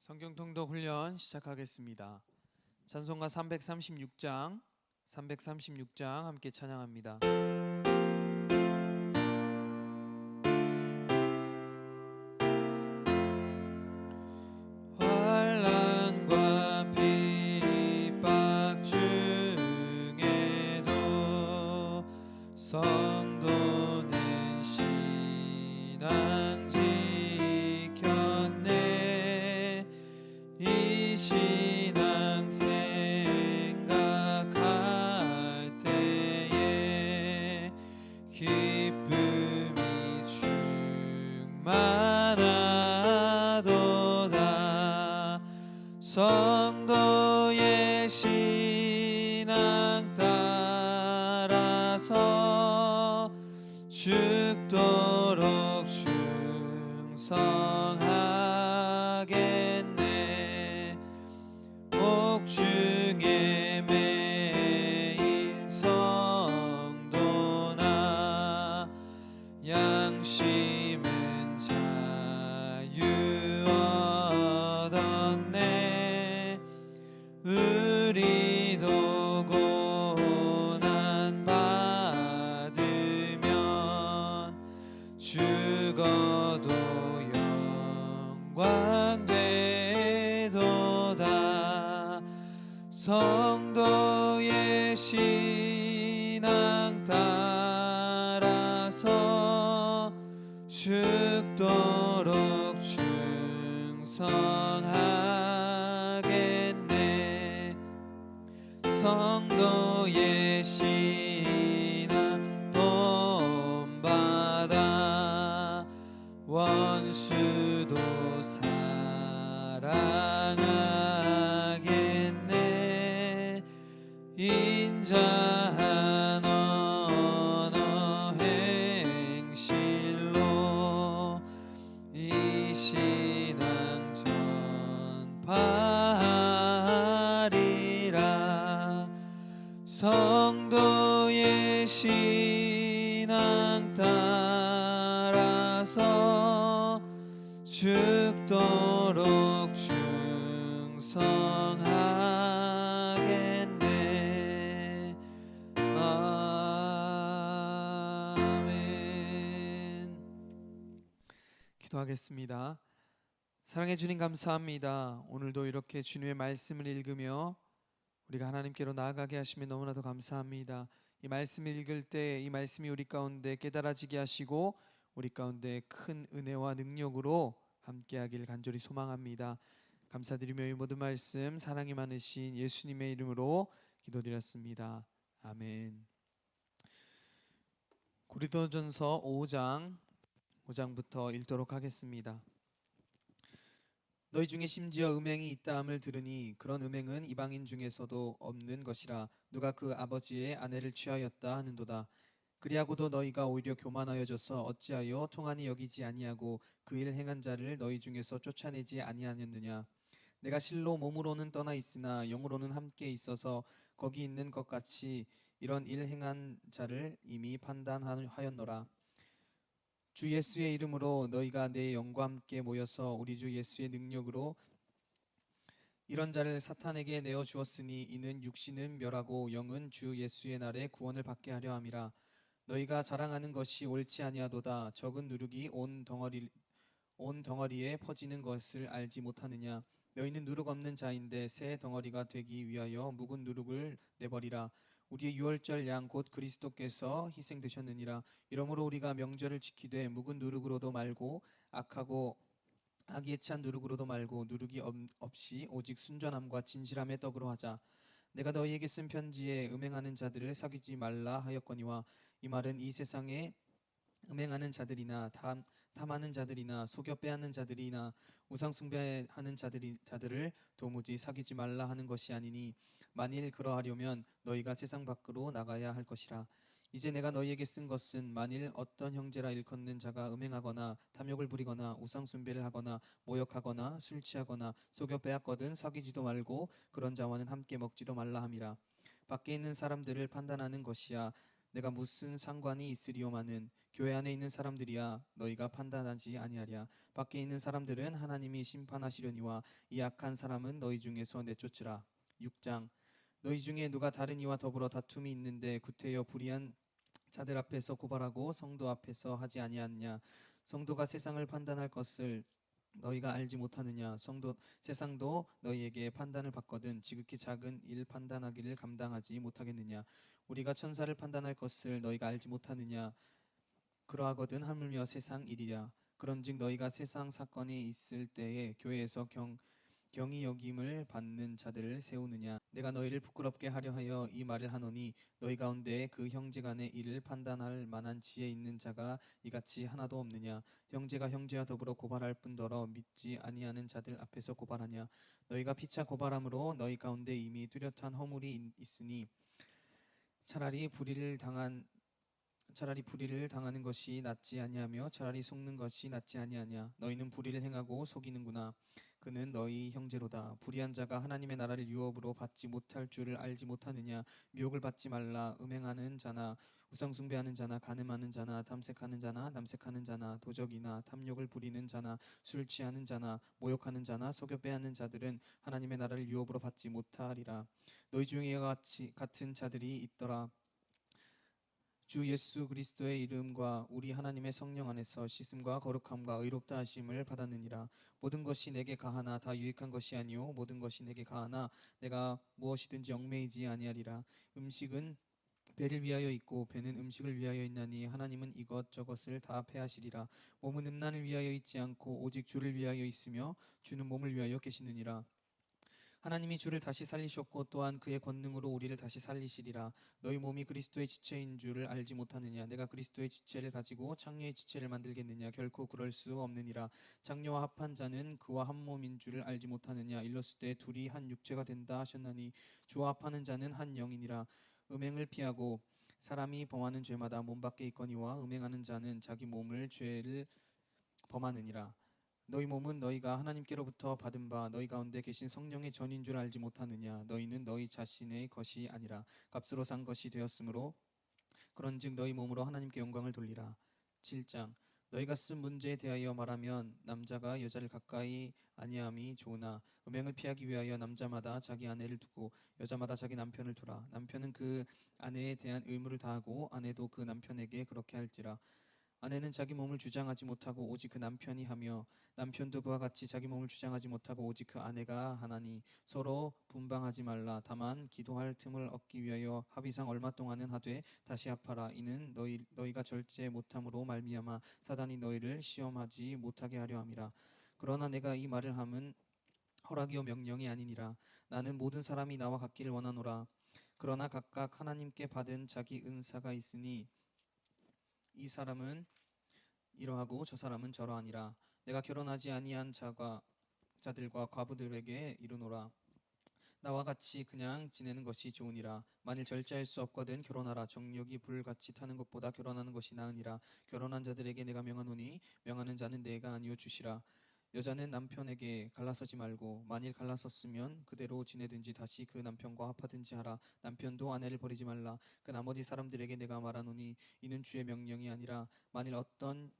성경 통독 훈련 시작하겠습니다. 찬송가 336장 함께 찬양합니다. 환난과 핍박 중에도 성도는 신앙 지켰네. 이 신앙 생각할 때에 기쁨이 충만하도다. 성도의 신앙 따라서 죽도록 충성하겠네. 옥중에 매인 성도나 양심은 자유 얻었네. 우리도 고난 받으면 죽어도 영광 되도다. 성도의 신앙 따라서 죽도록 충성하겠네. 성도의 신앙 본받아 원수도 사랑하겠네. 인자한 언어 행실로 이 신앙 전파하리라. 성도의 신앙 따라서 죽도록 충성하겠네. 아멘. 기도하겠습니다. 사랑해 주님 감사합니다. 오늘도 이렇게 주님의 말씀을 읽으며 우리가 하나님께로 나아가게 하시며 너무나도 감사합니다. 이 말씀을 읽을 때 이 말씀이 우리 가운데 깨달아지게 하시고 우리 가운데 큰 은혜와 능력으로 함께하길 간절히 소망합니다. 감사드리며 이 모든 말씀 사랑이 많으신 예수님의 이름으로 기도드렸습니다. 아멘. 고린도전서 5장부터 읽도록 하겠습니다. 너희 중에 심지어 음행이 있다함을 들으니 그런 음행은 이방인 중에서도 없는 것이라. 누가 그 아버지의 아내를 취하였다 하는도다. 그리하고도 너희가 오히려 교만하여져서 어찌하여 통한이 여기지 아니하고 그 일 행한 자를 너희 중에서 쫓아내지 아니하였느냐. 내가 실로 몸으로는 떠나 있으나 영으로는 함께 있어서 거기 있는 것 같이 이런 일 행한 자를 이미 판단하였노라. 주 예수의 이름으로 너희가 내 영과 함께 모여서 우리 주 예수의 능력으로 이런 자를 사탄에게 내어 주었으니 이는 육신은 멸하고 영은 주 예수의 날에 구원을 받게 하려 함이라. 너희가 자랑하는 것이 옳지 아니하도다. 적은 누룩이 온 덩어리에 퍼지는 것을 알지 못하느냐. 너희는 누룩 없는 자인데 새 덩어리가 되기 위하여 묵은 누룩을 내버리라. 우리의 유월절 양 곧 그리스도께서 희생되셨느니라. 이러므로 우리가 명절을 지키되 묵은 누룩으로도 말고 악하고 악에 찬 누룩으로도 말고 누룩이 없이 오직 순전함과 진실함의 떡으로 하자. 내가 너희에게 쓴 편지에 음행하는 자들을 사귀지 말라 하였거니와 이 말은 이 세상에 음행하는 자들이나 탐하는 자들이나 속여 빼앗는 자들이나 우상 숭배하는 자들을 도무지 사귀지 말라 하는 것이 아니니 만일 그러하려면 너희가 세상 밖으로 나가야 할 것이라. 이제 내가 너희에게 쓴 것은 만일 어떤 형제라 일컫는 자가 음행하거나 탐욕을 부리거나 우상 숭배를 하거나 모욕하거나 술 취하거나 속여 빼앗거든 사귀지도 말고 그런 자와는 함께 먹지도 말라 함이라. 밖에 있는 사람들을 판단하는 것이야. 내가 무슨 상관이 있으리요마는 교회 안에 있는 사람들이야 너희가 판단하지 아니하랴. 밖에 있는 사람들은 하나님이 심판하시려니와 이 악한 사람은 너희 중에서 내쫓으라. 6장. 너희 중에 누가 다른 이와 더불어 다툼이 있는데 구태여 불의한 자들 앞에서 고발하고 성도 앞에서 하지 아니하느냐. 성도가 세상을 판단할 것을 너희가 알지 못하느냐. 세상도 너희에게 판단을 받거든 지극히 작은 일 판단하기를 감당하지 못하겠느냐. 우리가 천사를 판단할 것을 너희가 알지 못하느냐. 그러하거든 하물며 세상 일이랴. 그런즉 너희가 세상 사건이 있을 때에 교회에서 경히 여김을 받는 자들을 세우느냐. 내가 너희를 부끄럽게 하려 하여 이 말을 하노니 너희 가운데 그 형제 간의 일을 판단할 만한 지혜 있는 자가 이같이 하나도 없느냐. 형제가 형제와 더불어 고발할 뿐더러 믿지 아니하는 자들 앞에서 고발하냐. 너희가 피차 고발함으로 너희 가운데 이미 뚜렷한 허물이 있으니 차라리 불의를 당하는 것이 낫지 아니하며 차라리 속는 것이 낫지 아니하냐. 너희는 불의를 행하고 속이는구나. 그는 너희 형제로다. 불의한 자가 하나님의 나라를 유업으로 받지 못할 줄을 알지 못하느냐. 미혹을 받지 말라. 음행하는 자나 우상 숭배하는 자나 간음하는 자나 탐색하는 자나 남색하는 자나 도적이나 탐욕을 부리는 자나 술 취하는 자나 모욕하는 자나 속여 빼앗는 자들은 하나님의 나라를 유업으로 받지 못하리라. 너희 중에 같은 자들이 있더라. 주 예수 그리스도의 이름과 우리 하나님의 성령 안에서 씻음과 거룩함과 의롭다 하심을 받았느니라. 모든 것이 내게 가하나 다 유익한 것이 아니요 모든 것이 내게 가하나 내가 무엇이든지 얽매이지 아니하리라. 음식은 배를 위하여 있고 배는 음식을 위하여 있나니 하나님은 이것저것을 다 패하시리라. 몸은 음란을 위하여 있지 않고 오직 주를 위하여 있으며 주는 몸을 위하여 계시느니라. 하나님이 주를 다시 살리셨고 또한 그의 권능으로 우리를 다시 살리시리라. 너희 몸이 그리스도의 지체인 줄을 알지 못하느냐. 내가 그리스도의 지체를 가지고 장녀의 지체를 만들겠느냐. 결코 그럴 수 없느니라. 장녀와 합한 자는 그와 한 몸인 줄을 알지 못하느냐. 일렀을 때 둘이 한 육체가 된다 하셨나니 주와 합하는 자는 한 영이니라. 음행을 피하고 사람이 범하는 죄마다 몸 밖에 있거니와 음행하는 자는 자기 몸을 죄를 범하느니라. 너희 몸은 너희가 하나님께로부터 받은 바 너희 가운데 계신 성령의 전인 줄 알지 못하느냐. 너희는 너희 자신의 것이 아니라 값으로 산 것이 되었으므로 그런즉 너희 몸으로 하나님께 영광을 돌리라. 7장. 너희가 쓴 문제에 대하여 말하면 남자가 여자를 가까이 아니함이 좋으나 음행을 피하기 위하여 남자마다 자기 아내를 두고 여자마다 자기 남편을 두라. 남편은 그 아내에 대한 의무를 다하고 아내도 그 남편에게 그렇게 할지라. 아내는 자기 몸을 주장하지 못하고 오직 그 남편이 하며 남편도 그와 같이 자기 몸을 주장하지 못하고 오직 그 아내가 하나니 서로 분방하지 말라. 다만 기도할 틈을 얻기 위하여 합의상 얼마 동안은 하되 다시 합하라. 이는 너희가 절제 못함으로 말미암아 사단이 너희를 시험하지 못하게 하려 함이라. 그러나 내가 이 말을 함은 허락이요 명령이 아니니라. 나는 모든 사람이 나와 같기를 원하노라. 그러나 각각 하나님께 받은 자기 은사가 있으니 이 사람은 이러하고 저 사람은 저러하니라. 내가 결혼하지 아니한 자들과 과부들에게 이르노라. 나와 같이 그냥 지내는 것이 좋으니라. 만일 절제할 수 없거든 결혼하라. 정욕이 불같이 타는 것보다 결혼하는 것이 나으니라. 결혼한 자들에게 내가 명하노니 명하는 자는 내가 아니요 주시라. 여자는 남편에게 갈라서지 말고 만일 갈라섰으면 그대로 지내든지 다시 그 남편과 합하든지 하라. 남편도 아내를 버리지 말라. 그 나머지 사람들에게 내가 말하노니 이는 주의 명령이 아니라 만일 어떤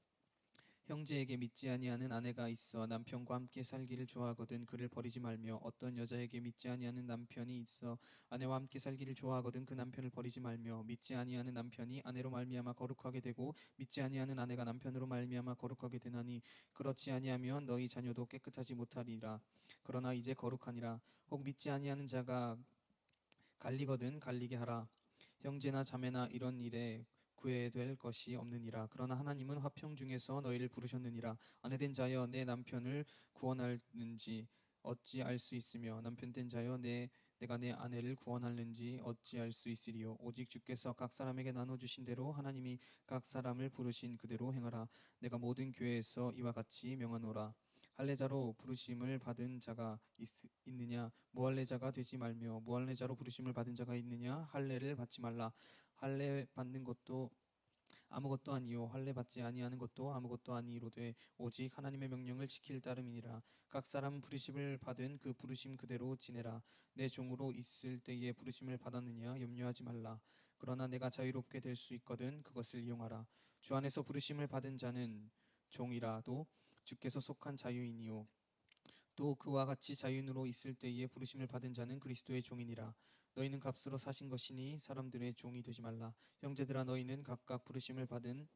형제에게 믿지 아니하는 아내가 있어 남편과 함께 살기를 좋아하거든 그를 버리지 말며 어떤 여자에게 믿지 아니하는 남편이 있어 아내와 함께 살기를 좋아하거든 그 남편을 버리지 말며 믿지 아니하는 남편이 아내로 말미암아 거룩하게 되고 믿지 아니하는 아내가 남편으로 말미암아 거룩하게 되나니 그렇지 아니하면 너희 자녀도 깨끗하지 못하리라. 그러나 이제 거룩하니라. 혹 믿지 아니하는 자가 갈리거든 갈리게 하라. 형제나 자매나 이런 일에 구애될 것이 없느니라. 그러나 하나님은 화평 중에서 너희를 부르셨느니라. 아내된 자여 내 남편을 구원하는지 어찌 알 수 있으며 남편된 자여 내가 내 아내를 구원하는지 어찌 알 수 있으리요. 오직 주께서 각 사람에게 나눠 주신 대로 하나님이 각 사람을 부르신 그대로 행하라. 내가 모든 교회에서 이와 같이 명하노라. 할례자로 부르심을 받은 자가 있느냐 무할례자가 되지 말며 무할례자로 부르심을 받은 자가 있느냐 할례를 받지 말라. 할례 받는 것도 아무것도 아니요 할례 받지 아니하는 것도 아무것도 아니로되 오직 하나님의 명령을 지킬 따름이니라. 각 사람 부르심을 받은 그 부르심 그대로 지내라. 내 종으로 있을 때에 부르심을 받았느냐 염려하지 말라. 그러나 내가 자유롭게 될 수 있거든 그것을 이용하라. 주 안에서 부르심을 받은 자는 종이라도 주께서 속한 자유이니요 또 그와 같이 자유인으로 있을 때에 부르심을 받은 자는 그리스도의 종이니라. 너희는 값으로 사신 것이니 사람들의 종이 되지 말라. 형제들아 너희는 각각 부르심을 받은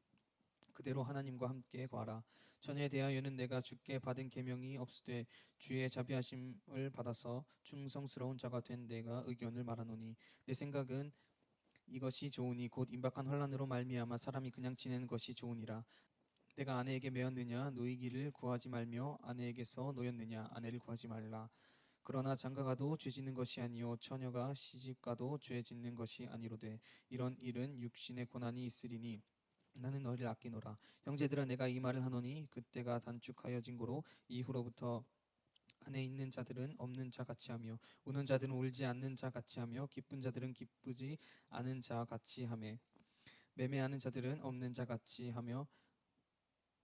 그대로 하나님과 함께 거하라. 전에 대하여는 내가 주께 받은 계명이 없으되 주의 자비하심을 받아서 충성스러운 자가 된 내가 의견을 말하노니 내 생각은 이것이 좋으니 곧 임박한 혼란으로 말미암아 사람이 그냥 지내는 것이 좋으니라. 내가 아내에게 매었느냐 노이기를 구하지 말며 아내에게서 노였느냐 아내를 구하지 말라. 그러나 장가가도 죄 짓는 것이 아니요 처녀가 시집가도 죄 짓는 것이 아니로되 이런 일은 육신의 고난이 있으리니 나는 너희를 아끼노라. 형제들아 내가 이 말을 하노니 그때가 단축하여진 고로 이후로부터 안에 있는 자들은 없는 자 같이 하며 우는 자들은 울지 않는 자 같이 하며 기쁜 자들은 기쁘지 않은 자 같이 하며 매매하는 자들은 없는 자 같이 하며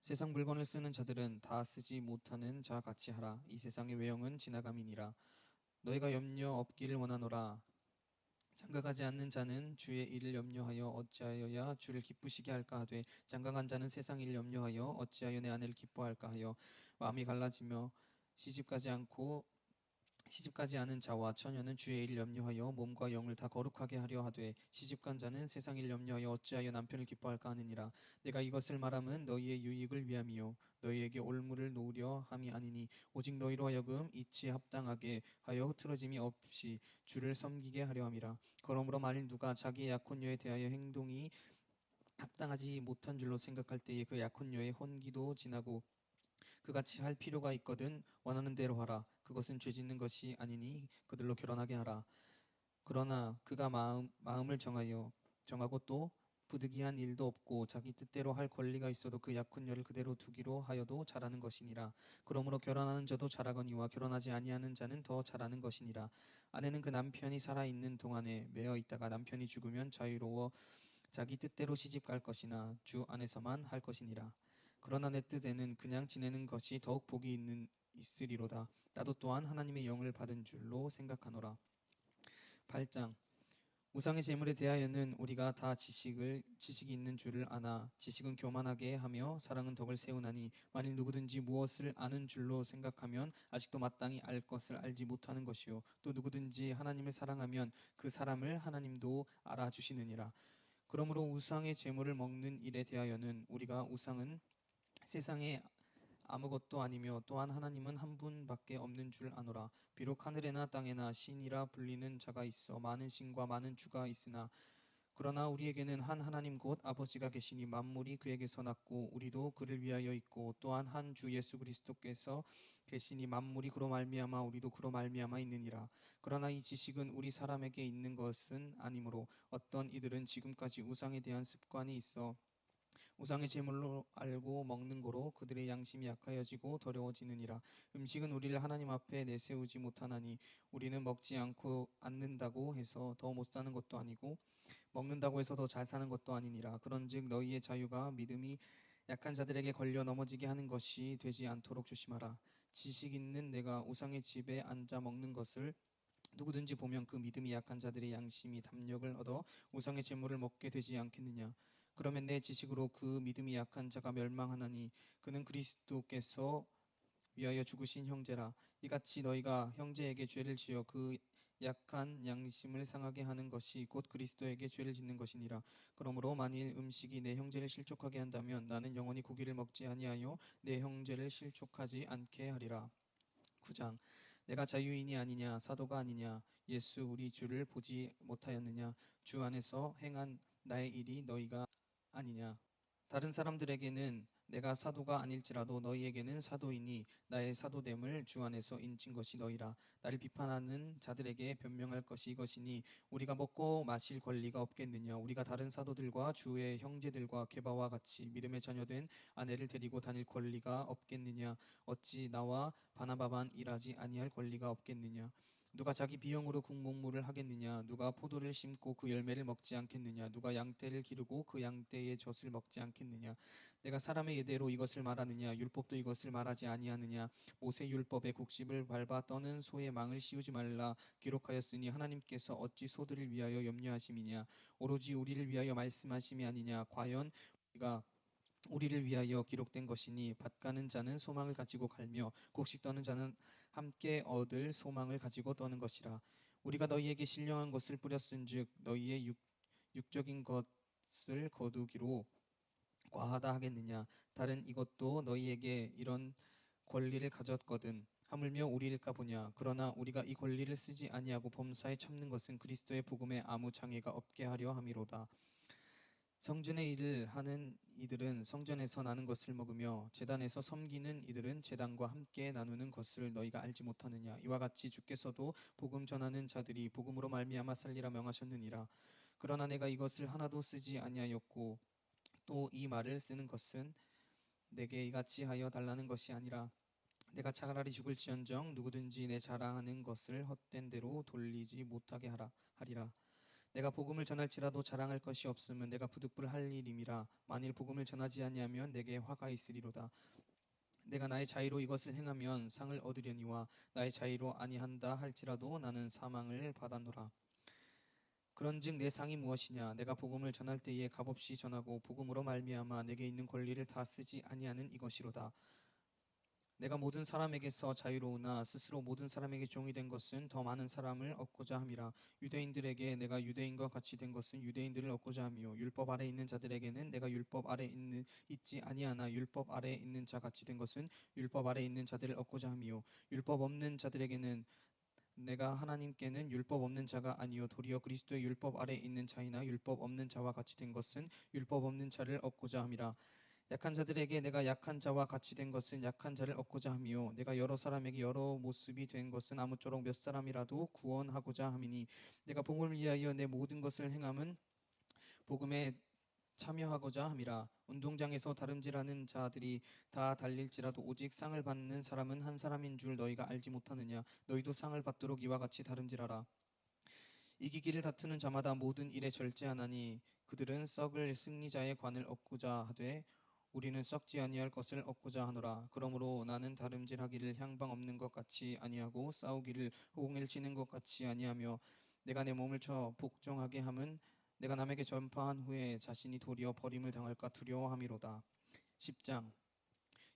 세상 물건을 쓰는 자들은 다 쓰지 못하는 자 같이 하라. 이 세상의 외형은 지나감이니라. 너희가 염려 없기를 원하노라. 장가가지 않는 자는 주의 일을 염려하여 어찌하여야 주를 기쁘시게 할까 하되 장가간 자는 세상 일 염려하여 어찌하여 내 아내를 기뻐할까 하여 마음이 갈라지며 시집가지 않고 시집가지 않은 자와 처녀는 주의 일을 염려하여 몸과 영을 다 거룩하게 하려 하되 시집간 자는 세상 일 염려하여 어찌하여 남편을 기뻐할까 하느니라. 내가 이것을 말함은 너희의 유익을 위함이요 너희에게 올무를 놓으려 함이 아니니 오직 너희로 하여금 이치에 합당하게 하여 흐트러짐이 없이 주를 섬기게 하려 함이라. 그러므로 만일 누가 자기의 약혼녀에 대하여 행동이 합당하지 못한 줄로 생각할 때에 그 약혼녀의 혼기도 지나고 그같이 할 필요가 있거든 원하는 대로 하라. 그것은 죄 짓는 것이 아니니 그들로 결혼하게 하라. 그러나 그가 마음을 정하고 또 부득이한 일도 없고 자기 뜻대로 할 권리가 있어도 그 약혼녀를 그대로 두기로 하여도 잘하는 것이니라. 그러므로 결혼하는 자도 잘하거니와 결혼하지 아니하는 자는 더 잘하는 것이니라. 아내는 그 남편이 살아 있는 동안에 매어 있다가 남편이 죽으면 자유로워 자기 뜻대로 시집 갈 것이나 주 안에서만 할 것이니라. 그러나 내 뜻에는 그냥 지내는 것이 더욱 있으리로다. 나도 또한 하나님의 영을 받은 줄로 생각하노라. 8장 우상의 제물에 대하여는 우리가 다 지식이 있는 줄을 아나 지식은 교만하게 하며 사랑은 덕을 세우나니 만일 누구든지 무엇을 아는 줄로 생각하면 아직도 마땅히 알 것을 알지 못하는 것이요 또 누구든지 하나님을 사랑하면 그 사람을 하나님도 알아주시느니라. 그러므로 우상의 제물을 먹는 일에 대하여는 우리가 우상은 세상에 아무것도 아니며 또한 하나님은 한 분밖에 없는 줄 아노라. 비록 하늘에나 땅에나 신이라 불리는 자가 있어 많은 신과 많은 주가 있으나 그러나 우리에게는 한 하나님 곧 아버지가 계시니 만물이 그에게서 났고 우리도 그를 위하여 있고 또한 한 주 예수 그리스도께서 계시니 만물이 그로 말미암아 우리도 그로 말미암아 있느니라. 그러나 이 지식은 우리 사람에게 있는 것은 아니므로 어떤 이들은 지금까지 우상에 대한 습관이 있어 우상의 제물로 알고 먹는 거로 그들의 양심이 약하여지고 더러워지느니라. 음식은 우리를 하나님 앞에 내세우지 못하나니 우리는 먹지 않고 않는다고 해서 더 못 사는 것도 아니고 먹는다고 해서 더 잘 사는 것도 아니니라. 그런즉 너희의 자유가 믿음이 약한 자들에게 걸려 넘어지게 하는 것이 되지 않도록 조심하라. 지식 있는 내가 우상의 집에 앉아 먹는 것을 누구든지 보면 그 믿음이 약한 자들의 양심이 담력을 얻어 우상의 제물을 먹게 되지 않겠느냐. 그러면 내 지식으로 그 믿음이 약한 자가 멸망하나니 그는 그리스도께서 위하여 죽으신 형제라. 이같이 너희가 형제에게 죄를 지어 그 약한 양심을 상하게 하는 것이 곧 그리스도에게 죄를 짓는 것이니라. 그러므로 만일 음식이 내 형제를 실족하게 한다면 나는 영원히 고기를 먹지 아니하여 내 형제를 실족하지 않게 하리라. 9장 내가 자유인이 아니냐 사도가 아니냐 예수 우리 주를 보지 못하였느냐 주 안에서 행한 나의 일이 너희가 아니냐. 다른 사람들에게는 내가 사도가 아닐지라도 너희에게는 사도이니 나의 사도됨을 주 안에서 인친 것이 너희라. 나를 비판하는 자들에게 변명할 것이 이것이니 우리가 먹고 마실 권리가 없겠느냐. 우리가 다른 사도들과 주의 형제들과 게바와 같이 믿음의 자녀된 아내를 데리고 다닐 권리가 없겠느냐. 어찌 나와 바나바만 일하지 아니할 권리가 없겠느냐. 누가 자기 비용으로 군복무를 하겠느냐. 누가 포도를 심고 그 열매를 먹지 않겠느냐. 누가 양떼를 기르고 그 양떼의 젖을 먹지 않겠느냐. 내가 사람의 예대로 이것을 말하느냐 율법도 이것을 말하지 아니하느냐 모세 율법의 곡식을 밟아 떠는 소의 망을 씌우지 말라 기록하였으니 하나님께서 어찌 소들을 위하여 염려하심이냐 오로지 우리를 위하여 말씀하심이 아니냐 과연 우리가 우리를 위하여 기록된 것이니 밭 가는 자는 소망을 가지고 갈며 곡식 떠는 자는 함께 얻을 소망을 가지고 떠는 것이라 우리가 너희에게 신령한 것을 뿌렸은즉 너희의 육적인 것을 거두기로 과하다 하겠느냐 다른 이것도 너희에게 이런 권리를 가졌거든 하물며 우리일까 보냐 그러나 우리가 이 권리를 쓰지 아니하고 범사에 참는 것은 그리스도의 복음에 아무 장애가 없게 하려 함이로다 성전의 일을 하는 이들은 성전에서 나는 것을 먹으며 제단에서 섬기는 이들은 제단과 함께 나누는 것을 너희가 알지 못하느냐 이와 같이 주께서도 복음 전하는 자들이 복음으로 말미암아 살리라 명하셨느니라 그러나 내가 이것을 하나도 쓰지 아니하였고 또 이 말을 쓰는 것은 내게 이같이 하여 달라는 것이 아니라 내가 차라리 죽을지언정 누구든지 내 자랑하는 것을 헛된 대로 돌리지 못하게 하리라 내가 복음을 전할지라도 자랑할 것이 없으면 내가 부득불할 일임이라 만일 복음을 전하지 아니하면 내게 화가 있으리로다 내가 나의 자의로 이것을 행하면 상을 얻으려니와 나의 자의로 아니한다 할지라도 나는 사망을 받아노라 그런즉 내 상이 무엇이냐 내가 복음을 전할 때에 값없이 전하고 복음으로 말미암아 내게 있는 권리를 다 쓰지 아니하는 이것이로다 내가 모든 사람에게서 자유로우나 스스로 모든 사람에게 종이 된 것은 더 많은 사람을 얻고자 함이라 유대인들에게 내가 유대인과 같이 된 것은 유대인들을 얻고자 함이요 율법 아래 있는 자들에게는 내가 율법 아래 있지 아니하나 율법 아래 있는 자 같이 된 것은 율법 아래 있는 자들을 얻고자 함이요 율법 없는 자들에게는 내가 하나님께는 율법 없는 자가 아니요 도리어 그리스도의 율법 아래 있는 자이나 율법 없는 자와 같이 된 것은 율법 없는 자를 얻고자 함이라 약한 자들에게 내가 약한 자와 같이 된 것은 약한 자를 얻고자 함이요 내가 여러 사람에게 여러 모습이 된 것은 아무쪼록 몇 사람이라도 구원하고자 함이니 내가 복음을 위하여 내 모든 것을 행함은 복음에 참여하고자 함이라 운동장에서 다름질하는 자들이 다 달릴지라도 오직 상을 받는 사람은 한 사람인 줄 너희가 알지 못하느냐 너희도 상을 받도록 이와 같이 다름질하라 이기기를 다투는 자마다 모든 일에 절제하나니 그들은 썩을 승리자의 관을 얻고자 하되 우리는 썩지 아니할 것을 얻고자 하노라 그러므로 나는 다름질하기를 향방 없는 것 같이 아니하고 싸우기를 호공을 치는 것 같이 아니하며 내가 내 몸을 쳐 복종하게 함은 내가 남에게 전파한 후에 자신이 도리어 버림을 당할까 두려워함이로다 10장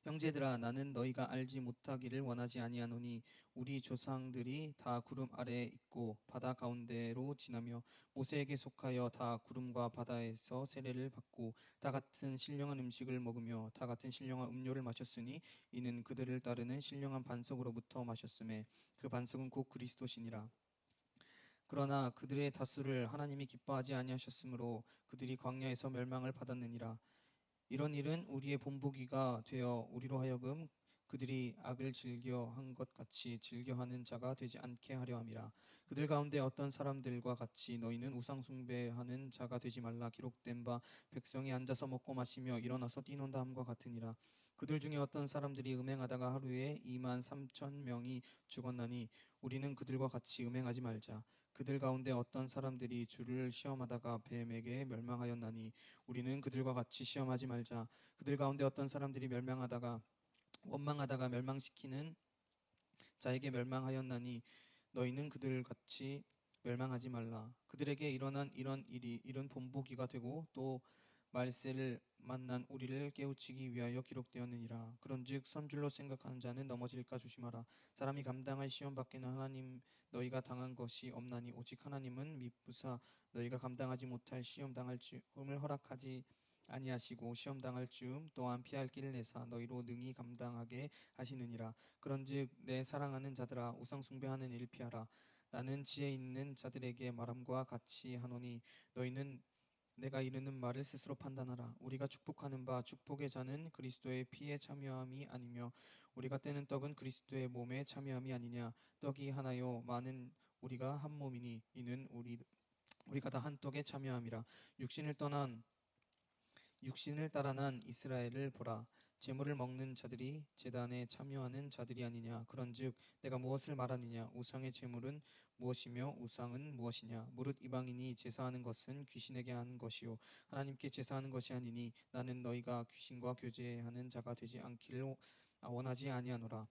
형제들아 나는 너희가 알지 못하기를 원하지 아니하노니 우리 조상들이 다 구름 아래에 있고 바다 가운데로 지나며 모세에게 속하여 다 구름과 바다에서 세례를 받고 다 같은 신령한 음식을 먹으며 다 같은 신령한 음료를 마셨으니 이는 그들을 따르는 신령한 반석으로부터 마셨음에 그 반석은 곧 그리스도시니라 그러나 그들의 다수를 하나님이 기뻐하지 아니하셨으므로 그들이 광야에서 멸망을 받았느니라 이런 일은 우리의 본보기가 되어 우리로 하여금 그들이 악을 즐겨한 것 같이 즐겨하는 자가 되지 않게 하려 함이라 그들 가운데 어떤 사람들과 같이 너희는 우상 숭배하는 자가 되지 말라 기록된 바 백성이 앉아서 먹고 마시며 일어나서 뛰논다 함과 같으니라 그들 중에 어떤 사람들이 음행하다가 하루에 2만 3천 명이 죽었나니 우리는 그들과 같이 음행하지 말자 그들 가운데 어떤 사람들이 주를 시험하다가 뱀에게 멸망하였나니 우리는 그들과 같이 시험하지 말자 그들 가운데 어떤 사람들이 멸망하다가 원망하다가 멸망시키는 자에게 멸망하였나니 너희는 그들 같이 멸망하지 말라 그들에게 일어난 이런 일이 이른 본보기가 되고 또 말세를 만난 우리를 깨우치기 위하여 기록되었느니라 그런즉 선줄로 생각하는 자는 넘어질까 조심하라 사람이 감당할 시험 밖에는 하나님 너희가 당한 것이 없나니 오직 하나님은 미쁘사 너희가 감당하지 못할 시험 당할 즈음을 허락하지 아니하시고 시험 당할 즈음 또한 피할 길을 내사 너희로 능히 감당하게 하시느니라 그런즉 내 사랑하는 자들아 우상 숭배하는 일 피하라 나는 지혜 있는 자들에게 말함과 같이 하노니 너희는 내가 이르는 말을 스스로 판단하라 우리가 축복하는 바 축복의 자는 그리스도의 피에 참여함이 아니며 우리가 떼는 떡은 그리스도의 몸에 참여함이 아니냐 떡이 하나요 많은 우리가 한 몸이니 이는 우리가 다 한 떡에 참여함이라 육신을 따라 난 이스라엘을 보라 제물을 먹는 자들이 제단에 참여하는 자들이 아니냐. 그런즉 내가 무엇을 말하느냐. 우상의 제물은 무엇이며 우상은 무엇이냐. 무릇 이방인이 제사하는 것은 귀신에게 하는 것이요 하나님께 제사하는 것이 아니니 나는 너희가 귀신과 교제하는 자가 되지 않기를 원하지 아니하노라.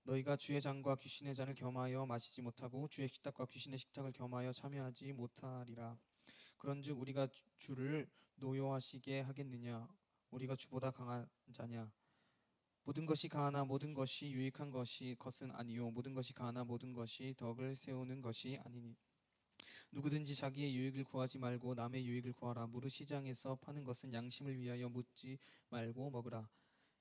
너희가 주의 잔과 귀신의 잔을 겸하여 마시지 못하고 주의 식탁과 귀신의 식탁을 겸하여 참여하지 못하리라. 그런즉 우리가 주를 노여하시게 하겠느냐. 우리가 주보다 강한 자냐. 모든 것이 가하나 모든 것이 유익한 것은 아니요 모든 것이 가하나 모든 것이 덕을 세우는 것이 아니니 누구든지 자기의 유익을 구하지 말고 남의 유익을 구하라. 무릇 시장에서 파는 것은 양심을 위하여 묻지 말고 먹으라.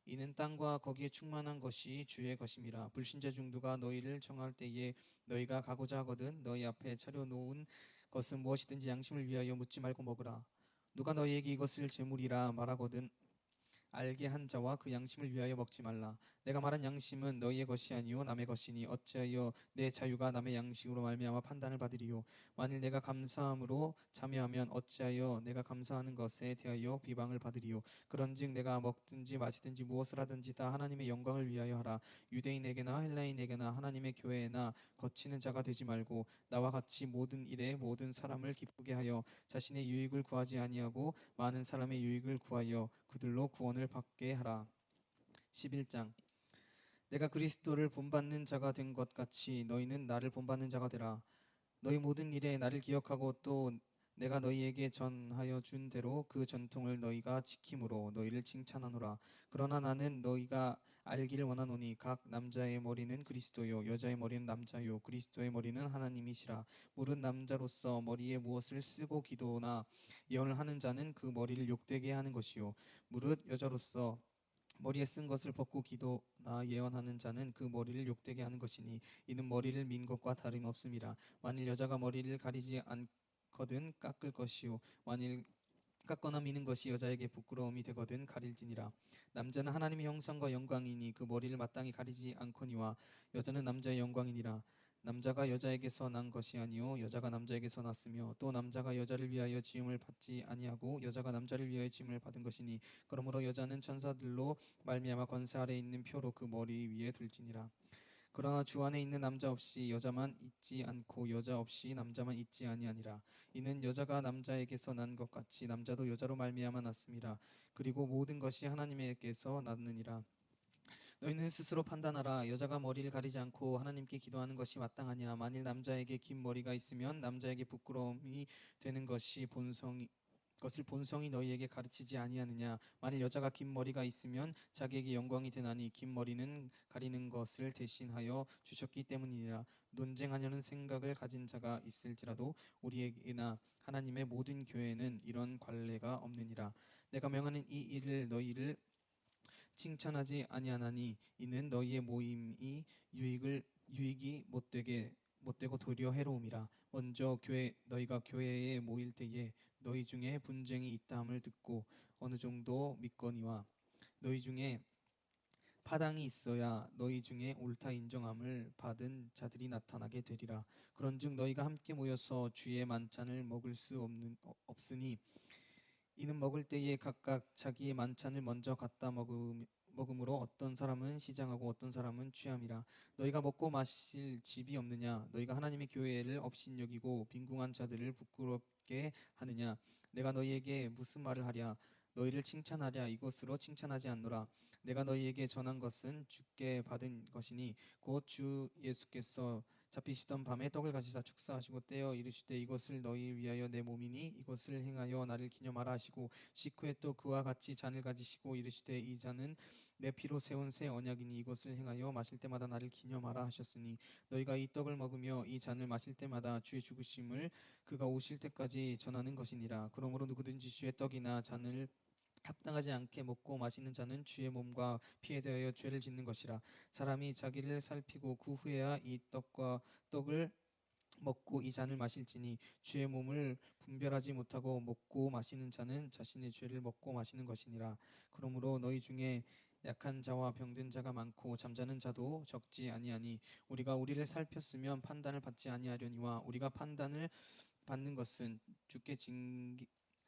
이는 땅과 거기에 충만한 것이 주의 것임이라. 불신자 중도가 너희를 청할 때에 너희가 가고자 하거든 너희 앞에 차려놓은 것은 무엇이든지 양심을 위하여 묻지 말고 먹으라. 누가 너희에게 이것을 제물이라 말하거든 알게 한 자와 그 양심을 위하여 먹지 말라. 내가 말한 양심은 너희의 것이 아니요 남의 것이니 어찌하여 내 자유가 남의 양식으로 말미암아 판단을 받으리요. 만일 내가 감사함으로 참여하면 어찌하여 내가 감사하는 것에 대하여 비방을 받으리요. 그런즉 내가 먹든지 마시든지 무엇을 하든지 다 하나님의 영광을 위하여 하라. 유대인에게나 헬라인에게나 하나님의 교회에나 거치는 자가 되지 말고 나와 같이 모든 일에 모든 사람을 기쁘게 하여 자신의 유익을 구하지 아니하고 많은 사람의 유익을 구하여 그들로 구원을 받게 하라. 11장. 내가 그리스도를 본받는 자가 된 것 같이 너희는 나를 본받는 자가 되라. 너희 모든 일에 나를 기억하고 또 내가 너희에게 전하여 준 대로 그 전통을 너희가 지킴으로 너희를 칭찬하노라. 그러나 나는 너희가 알기를 원하노니 각 남자의 머리는 그리스도요 여자의 머리는 남자요 그리스도의 머리는 하나님이시라. 무릇 남자로서 머리에 무엇을 쓰고 기도나 예언을 하는 자는 그 머리를 욕되게 하는 것이요 무릇 여자로서 머리에 쓴 것을 벗고 기도나 예언하는 자는 그 머리를 욕되게 하는 것이니 이는 머리를 민 것과 다름없음이라. 만일 여자가 머리를 가리지 않거든 깎을 것이요 만일 깎거나 미는 것이 여자에게 부끄러움이 되거든 가릴지니라. 남자는 하나님의 형상과 영광이니 그 머리를 마땅히 가리지 않거니와 여자는 남자의 영광이니라. 남자가 여자에게서 난 것이 아니요 여자가 남자에게서 났으며 또 남자가 여자를 위하여 지음을 받지 아니하고 여자가 남자를 위하여 지음을 받은 것이니 그러므로 여자는 천사들로 말미암아 권세 아래 있는 표로 그 머리 위에 둘지니라. 그러나 주 안에 있는 남자 없이 여자만 있지 않고 여자 없이 남자만 있지 아니하니라. 이는 여자가 남자에게서 난 것 같이 남자도 여자로 말미암아 났음이라. 그리고 모든 것이 하나님에게서 났느니라. 너희는 스스로 판단하라. 여자가 머리를 가리지 않고 하나님께 기도하는 것이 마땅하냐. 만일 남자에게 긴 머리가 있으면 남자에게 부끄러움이 되는 것을 본성이 너희에게 가르치지 아니하느냐. 만일 여자가 긴 머리가 있으면 자기에게 영광이 되나니 긴 머리는 가리는 것을 대신하여 주셨기 때문이니라. 논쟁하려는 생각을 가진 자가 있을지라도 우리에게나 하나님의 모든 교회는 이런 관례가 없느니라. 내가 명하는 이 일을 너희를 칭찬하지 아니하나니 이는 너희의 모임이 유익이 못되고 도리어 해로움이라. 먼저 너희가 교회에 모일 때에 너희 중에 분쟁이 있다함을 듣고 어느 정도 믿거니와 너희 중에 파당이 있어야 너희 중에 옳다 인정함을 받은 자들이 나타나게 되리라. 그런즉 너희가 함께 모여서 주의 만찬을 먹을 수 없으니 이는 먹을 때에 각각 자기의 만찬을 먼저 갖다 먹음으로 어떤 사람은 시장하고 어떤 사람은 취함이라. 너희가 먹고 마실 집이 없느냐. 너희가 하나님의 교회를 업신여기고 빈궁한 자들을 부끄럽게 하느냐. 내가 너희에게 무슨 말을 하랴. 너희를 칭찬하랴. 이것으로 칭찬하지 않노라. 내가 너희에게 전한 것은 주께 받은 것이니 곧 주 예수께서 잡히시던 밤에 떡을 가지사 축사하시고 떼어 이르시되 이것을 너희 위하여 내 몸이니 이것을 행하여 나를 기념하라 하시고 식후에 또 그와 같이 잔을 가지시고 이르시되 이 잔은 내 피로 세운 새 언약이니 이것을 행하여 마실 때마다 나를 기념하라 하셨으니 너희가 이 떡을 먹으며 이 잔을 마실 때마다 주의 죽으심을 그가 오실 때까지 전하는 것이니라. 그러므로 누구든지 주의 떡이나 잔을 합당하지 않게 먹고 마시는 자는 주의 몸과 피에 대하여 죄를 짓는 것이라. 사람이 자기를 살피고 그 후에야 이 떡을 먹고 이 잔을 마실지니 주의 몸을 분별하지 못하고 먹고 마시는 자는 자신의 죄를 먹고 마시는 것이니라. 그러므로 너희 중에 약한 자와 병든 자가 많고 잠자는 자도 적지 아니하니 우리가 우리를 살폈으면 판단을 받지 아니하려니와 우리가 판단을 받는 것은 주께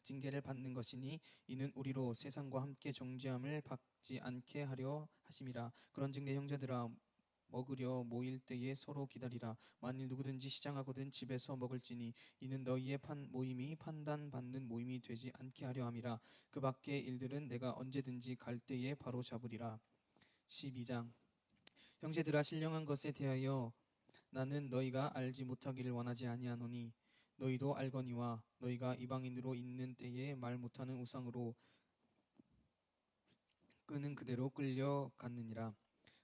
징계를 받는 것이니 이는 우리로 세상과 함께 정죄함을 받지 않게 하려 하심이라. 그런즉 내 형제들아 먹으려 모일 때에 서로 기다리라. 만일 누구든지 시장하거든 집에서 먹을지니 이는 너희의 모임이 판단받는 모임이 되지 않게 하려 함이라. 그 밖의 일들은 내가 언제든지 갈 때에 바로 잡으리라. 12장. 형제들아 신령한 것에 대하여 나는 너희가 알지 못하기를 원하지 아니하노니 너희도 알거니와 너희가 이방인으로 있는 때에 말 못하는 우상으로 끄는 그대로 끌려갔느니라.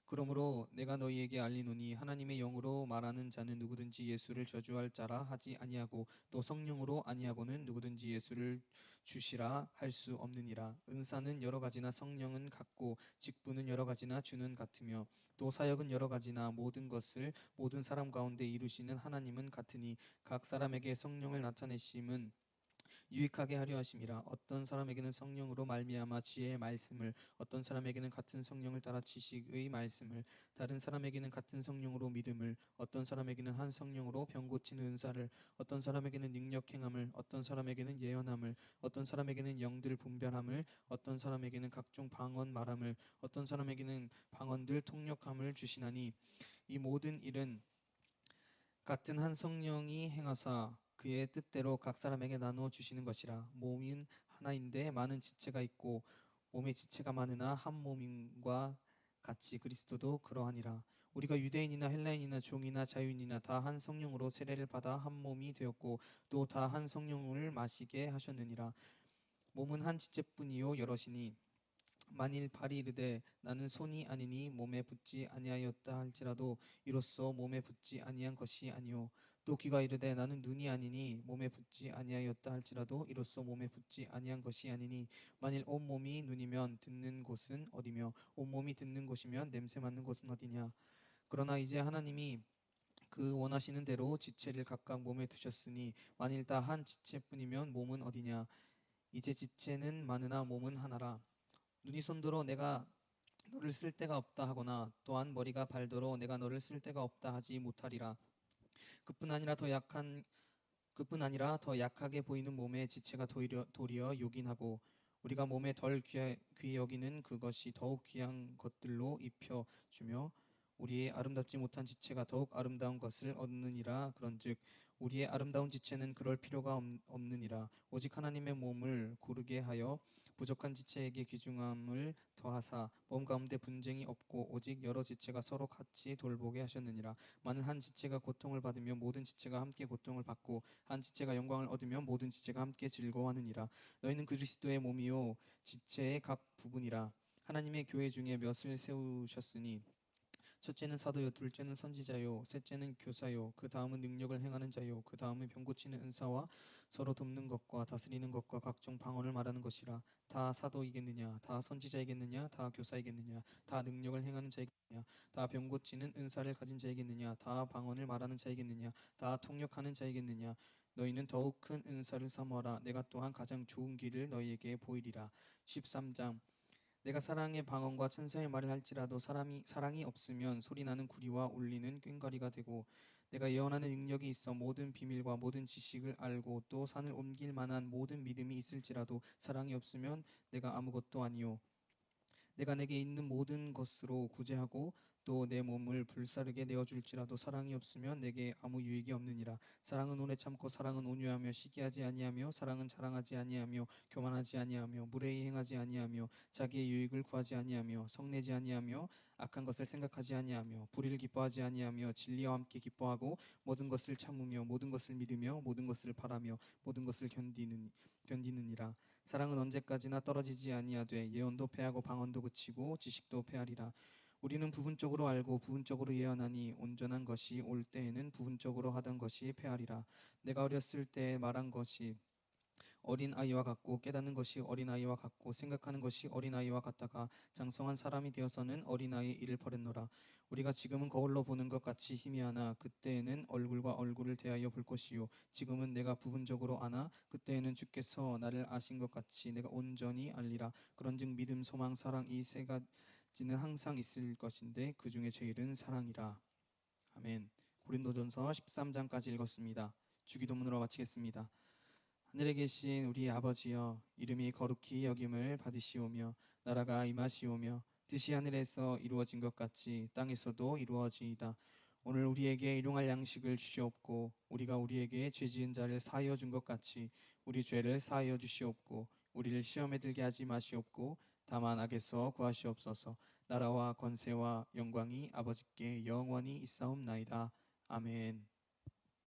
그러므로 내가 너희에게 알리노니 하나님의 영으로 말하는 자는 누구든지 예수를 저주할 자라 하지 아니하고 또 성령으로 아니하고는 누구든지 예수를 주시라 할 수 없느니라. 은사는 여러 가지나 성령은 같고 직분은 여러 가지나 주는 같으며 또 사역은 여러 가지나 모든 것을 모든 사람 가운데 이루시는 하나님은 같으니 각 사람에게 성령을 나타내심은 유익하게 하려 하심이라. 어떤 사람에게는 성령으로 말미암아 지혜의 말씀을, 어떤 사람에게는 같은 성령을 따라 지식의 말씀을, 다른 사람에게는 같은 성령으로 믿음을, 어떤 사람에게는 한 성령으로 병 고치는 은사를, 어떤 사람에게는 능력 행함을, 어떤 사람에게는 예언함을, 어떤 사람에게는 영들 분별함을, 어떤 사람에게는 각종 방언 말함을, 어떤 사람에게는 방언들 통역함을 주시나니 이 모든 일은 같은 한 성령이 행하사 그의 뜻대로 각 사람에게 나누어 주시는 것이라. 몸은 하나인데 많은 지체가 있고 몸의 지체가 많으나 한 몸인과 같이 그리스도도 그러하니라. 우리가 유대인이나 헬라인이나 종이나 자유인이나 다 한 성령으로 세례를 받아 한 몸이 되었고 또 다 한 성령을 마시게 하셨느니라. 몸은 한 지체뿐이요 여럿이니 만일 발이 이르되 나는 손이 아니니 몸에 붙지 아니하였다 할지라도 이로써 몸에 붙지 아니한 것이 아니요 또 귀가 이르되 나는 눈이 아니니 몸에 붙지 아니하였다 할지라도 이로써 몸에 붙지 아니한 것이 아니니 만일 온 몸이 눈이면 듣는 곳은 어디며 온 몸이 듣는 곳이면 냄새 맡는 곳은 어디냐. 그러나 이제 하나님이 그 원하시는 대로 지체를 각각 몸에 두셨으니 만일 다 한 지체뿐이면 몸은 어디냐. 이제 지체는 많으나 몸은 하나라. 눈이 손들어 내가 너를 쓸 데가 없다 하거나 또한 머리가 발더러 내가 너를 쓸 데가 없다 하지 못하리라. 그뿐 아니라 더 약하게 보이는 몸의 지체가 도리어 요긴하고 우리가 몸에 덜 귀히 여기는 그것이 더욱 귀한 것들로 입혀 주며 우리의 아름답지 못한 지체가 더욱 아름다운 것을 얻느니라. 그런즉 우리의 아름다운 지체는 그럴 필요가 없느니라. 오직 하나님의 몸을 고르게 하여 부족한 지체에게 귀중함을 더하사 몸 가운데 분쟁이 없고 오직 여러 지체가 서로 같이 돌보게 하셨느니라. 만일 한 지체가 고통을 받으면 모든 지체가 함께 고통을 받고 한 지체가 영광을 얻으면 모든 지체가 함께 즐거워하느니라. 너희는 그리스도의 몸이요 지체의 각 부분이라. 하나님의 교회 중에 몇을 세우셨으니 첫째는 사도요, 둘째는 선지자요, 셋째는 교사요, 그 다음은 능력을 행하는 자요, 그 다음은 병 고치는 은사와 서로 돕는 것과 다스리는 것과 각종 방언을 말하는 것이라. 다 사도이겠느냐, 다 선지자이겠느냐, 다 교사이겠느냐, 다 능력을 행하는 자이겠느냐, 다 병 고치는 은사를 가진 자이겠느냐, 다 방언을 말하는 자이겠느냐, 다 통역하는 자이겠느냐. 너희는 더욱 큰 은사를 사모하라. 내가 또한 가장 좋은 길을 너희에게 보이리라. 13장. 내가 사랑의 방언과 천사의 말을 할지라도 사랑이 없으면 소리나는 구리와 울리는 꽹과리가 되고 내가 예언하는 능력이 있어 모든 비밀과 모든 지식을 알고 또 산을 옮길 만한 모든 믿음이 있을지라도 사랑이 없으면 내가 아무것도 아니요 내가 내게 있는 모든 것으로 구제하고 또 내 몸을 불사르게 내어줄지라도 사랑이 없으면 내게 아무 유익이 없느니라. 사랑은 오래 참고 사랑은 온유하며 시기하지 아니하며 사랑은 자랑하지 아니하며 교만하지 아니하며 무례히 행하지 아니하며 자기의 유익을 구하지 아니하며 성내지 아니하며 악한 것을 생각하지 아니하며 불의를 기뻐하지 아니하며 진리와 함께 기뻐하고 모든 것을 참으며 모든 것을 믿으며 모든 것을 바라며 모든 것을 견디느니라. 사랑은 언제까지나 떨어지지 아니하되 예언도 패하고 방언도 그치고 지식도 패하리라. 우리는 부분적으로 알고 부분적으로 예언하니 온전한 것이 올 때에는 부분적으로 하던 것이 패하리라. 내가 어렸을 때 말한 것이 어린 아이와 같고 깨닫는 것이 어린 아이와 같고 생각하는 것이 어린 아이와 같다가 장성한 사람이 되어서는 어린 아이의 일을 버렸노라. 우리가 지금은 거울로 보는 것 같이 희미하나 그때에는 얼굴과 얼굴을 대하여 볼 것이요 지금은 내가 부분적으로 아나 그때에는 주께서 나를 아신 것 같이 내가 온전히 알리라. 그런즉 믿음 소망 사랑 이 세 가지는 항상 있을 것인데 그 중에 제일은 사랑이라. 아멘. 고린도전서 13장까지 읽었습니다. 주기도문으로 마치겠습니다. 하늘에 계신 우리 아버지여, 이름이 거룩히 여김을 받으시오며 나라가 임하시오며 뜻이 하늘에서 이루어진 것 같이 땅에서도 이루어지이다. 오늘 우리에게 일용할 양식을 주시옵고 우리가 우리에게 죄 지은 자를 사하여 준 것 같이 우리 죄를 사하여 주시옵고 우리를 시험에 들게 하지 마시옵고 다만 악에서 구하시옵소서. 나라와 권세와 영광이 아버지께 영원히 있사옵나이다. 아멘.